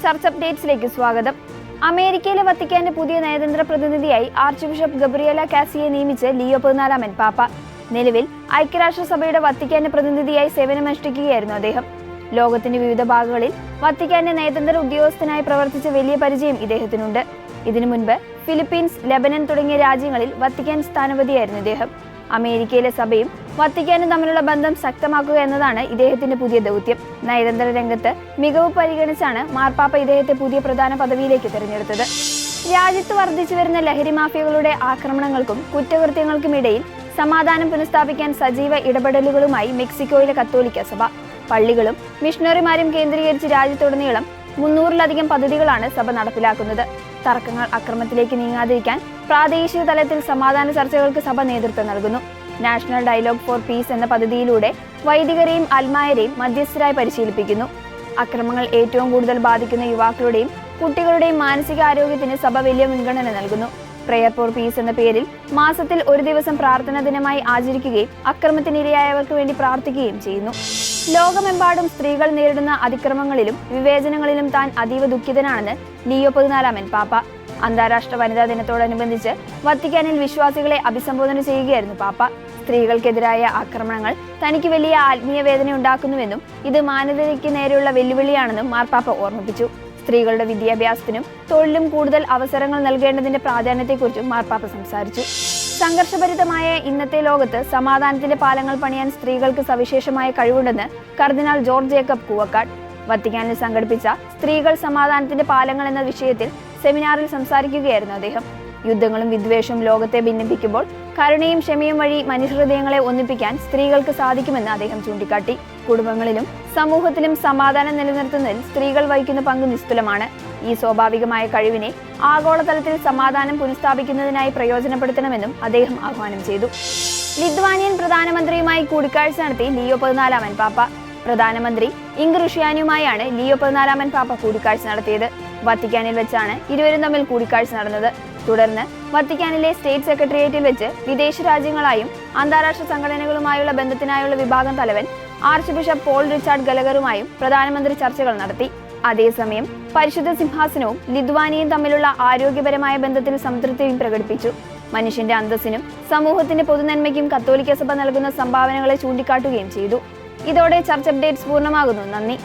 Church അപ്ഡേറ്റ്സിലേക്ക് സ്വാഗതം. അമേരിക്കയിലെ വത്തിക്കാന്റെ പുതിയ നയതന്ത്ര പ്രതിനിധിയായി ആർച്ച് ബിഷപ്പ് ഗബ്രിയേല കാസിയെ നിയമിച്ച് ലിയോ 14 പാപ്പ. നിലവിൽ ഐക്യരാഷ്ട്രസഭയുടെ വത്തിക്കാന്റെ പ്രതിനിധിയായി സേവനമനുഷ്ഠിക്കുകയായിരുന്നു അദ്ദേഹം. ലോകത്തിന്റെ വിവിധ ഭാഗങ്ങളിൽ വത്തിക്കാന്റെ നയതന്ത്ര ഉദ്യോഗസ്ഥനായി പ്രവർത്തിച്ച വലിയ പരിചയം ഇദ്ദേഹത്തിനുണ്ട്. ഇതിനു മുൻപ് ഫിലിപ്പീൻസ്, ലെബനൻ തുടങ്ങിയ രാജ്യങ്ങളിൽ വത്തിക്കാൻ സ്ഥാനപതിയായിരുന്നു ഇദ്ദേഹം. അമേരിക്കയിലെ സഭയും വത്തിക്കാനും തമ്മിലുള്ള ബന്ധം ശക്തമാക്കുക എന്നതാണ് ഇദ്ദേഹത്തിന്റെ പുതിയ ദൗത്യം. നയതന്ത്ര രംഗത്ത് മികവ് പരിഗണിച്ചാണ് മാർപ്പാപ്പ ഇദ്ദേഹത്തെ പുതിയ പ്രധാന പദവിയിലേക്ക് തിരഞ്ഞെടുത്തത്. രാജ്യത്ത് വർദ്ധിച്ചു വരുന്ന ലഹരി മാഫിയകളുടെ ആക്രമണങ്ങൾക്കും കുറ്റകൃത്യങ്ങൾക്കുമിടയിൽ സമാധാനം പുനഃസ്ഥാപിക്കാൻ സജീവ ഇടപെടലുകളുമായി മെക്സിക്കോയിലെ കത്തോലിക്ക സഭ. പള്ളികളും മിഷണറിമാരും കേന്ദ്രീകരിച്ച് രാജ്യത്തുടനീളം 300-ലധികം പദ്ധതികളാണ് സഭ നടപ്പിലാക്കുന്നത്. തർക്കങ്ങൾ അക്രമത്തിലേക്ക് നീങ്ങാതിരിക്കാൻ പ്രാദേശിക തലത്തിൽ സമാധാന ചർച്ചകൾക്ക് സഭ നേതൃത്വം നൽകുന്നു. നാഷണൽ ഡയലോഗ് ഫോർ പീസ് എന്ന പദ്ധതിയിലൂടെ വൈദികരെയും അൽമായരെയും മധ്യസ്ഥരായി പരിശീലിപ്പിക്കുന്നു. അക്രമങ്ങൾ ഏറ്റവും കൂടുതൽ ബാധിക്കുന്ന യുവാക്കളുടെയും കുട്ടികളുടെയും മാനസിക ആരോഗ്യത്തിന് സഭ വലിയ മുൻഗണന നൽകുന്നു. പ്രയർ ഫോർ പീസ് എന്ന പേരിൽ മാസത്തിൽ ഒരു ദിവസം പ്രാർത്ഥനാ ദിനമായി ആചരിക്കുകയും അക്രമത്തിനിരയായവർക്ക് വേണ്ടി പ്രാർത്ഥിക്കുകയും ചെയ്യുന്നു. ലോകമെമ്പാടും സ്ത്രീകൾ നേരിടുന്ന അതിക്രമങ്ങളിലും വിവേചനങ്ങളിലും താൻ അതീവ ദുഃഖിതനാണെന്ന് ലിയോ 14 പാപ്പ. അന്താരാഷ്ട്ര വനിതാ ദിനത്തോടനുബന്ധിച്ച് വത്തിക്കാനിൽ വിശ്വാസികളെ അഭിസംബോധന ചെയ്യുകയായിരുന്നു പാപ്പ. സ്ത്രീകൾക്കെതിരായ ആക്രമണങ്ങൾ തനിക്ക് വലിയ ആത്മീയ വേദന ഉണ്ടാക്കുന്നുവെന്നും ഇത് മാനവികതയ്ക്ക് നേരെയുള്ള വെല്ലുവിളിയാണെന്നും മാർപ്പാപ്പ ഓർമ്മിപ്പിച്ചു. സ്ത്രീകളുടെ വിദ്യാഭ്യാസത്തിനും തൊഴിലും കൂടുതൽ അവസരങ്ങൾ നൽകേണ്ടതിന്റെ പ്രാധാന്യത്തെക്കുറിച്ചും മാർപ്പാപ്പ സംസാരിച്ചു. സംഘർഷഭരിതമായ ഇന്നത്തെ ലോകത്ത് സമാധാനത്തിന്റെ പാലങ്ങൾ പണിയാൻ സ്ത്രീകൾക്ക് സവിശേഷമായ കഴിവുണ്ടെന്ന് കർദിനാൾ ജോർജ് ജേക്കബ് കൂവക്കാട് വത്തിക്കാനിൽ സംഘടിപ്പിച്ച സ്ത്രീകൾ സമാധാനത്തിന്റെ പാലങ്ങൾ എന്ന വിഷയത്തിൽ സെമിനാറിൽ സംസാരിക്കുകയായിരുന്നു അദ്ദേഹം. യുദ്ധങ്ങളും വിദ്വേഷവും ലോകത്തെ ഭിന്നിപ്പിക്കുമ്പോൾ കരുണയും ക്ഷമയും വഴി മനുഷ്യഹൃദയങ്ങളെ ഒന്നിപ്പിക്കാൻ സ്ത്രീകൾക്ക് സാധിക്കുമെന്ന് അദ്ദേഹം ചൂണ്ടിക്കാട്ടി. കുടുംബങ്ങളിലും സമൂഹത്തിലും സമാധാനം നിലനിർത്തുന്നതിൽ സ്ത്രീകൾ വഹിക്കുന്ന പങ്ക് നിസ്തുലമാണ്. ഈ സ്വാഭാവികമായ കഴിവിനെ ആഗോളതലത്തിൽ സമാധാനം പുനഃസ്ഥാപിക്കുന്നതിനായി പ്രയോജനപ്പെടുത്തണമെന്നും അദ്ദേഹം ആഹ്വാനം ചെയ്തു. ലിത്വാനിയൻ പ്രധാനമന്ത്രിയുമായി കൂടിക്കാഴ്ച നടത്തി ലിയോ 14 പാപ്പ. പ്രധാനമന്ത്രി ഇംഗ്റുഷ്യാനുമായാണ് ലിയോ 14 പാപ്പ കൂടിക്കാഴ്ച നടത്തിയത്. വത്തിക്കാനിൽ വെച്ചാണ് ഇരുവരും തമ്മിൽ കൂടിക്കാഴ്ച നടന്നത്. തുടർന്ന് വത്തിക്കാനിലെ സ്റ്റേറ്റ് സെക്രട്ടേറിയറ്റിൽ വെച്ച് വിദേശ രാജ്യങ്ങളായും അന്താരാഷ്ട്ര സംഘടനകളുമായുള്ള ബന്ധത്തിനായുള്ള വിഭാഗം തലവൻ ആർച്ച് ബിഷപ്പ് പോൾ റിച്ചാർഡ് ഗലഗറുമായും പ്രധാനമന്ത്രി ചർച്ചകൾ നടത്തി. അതേസമയം പരിശുദ്ധ സിംഹാസനവും ലിത്വാനിയയും തമ്മിലുള്ള ആരോഗ്യപരമായ ബന്ധത്തിൽ സംതൃപ്തിയും പ്രകടിപ്പിച്ചു. മനുഷ്യന്റെ അന്തസ്സിനും സമൂഹത്തിന്റെ പൊതുനന്മയ്ക്കും കത്തോലിക്ക സഭ നൽകുന്ന സംഭാവനകളെ ചൂണ്ടിക്കാട്ടുകയും ചെയ്തു. ഇതോടെ ചർച്ച് അപ്ഡേറ്റ്സ് പൂർണ്ണമാകുന്നു. നന്ദി.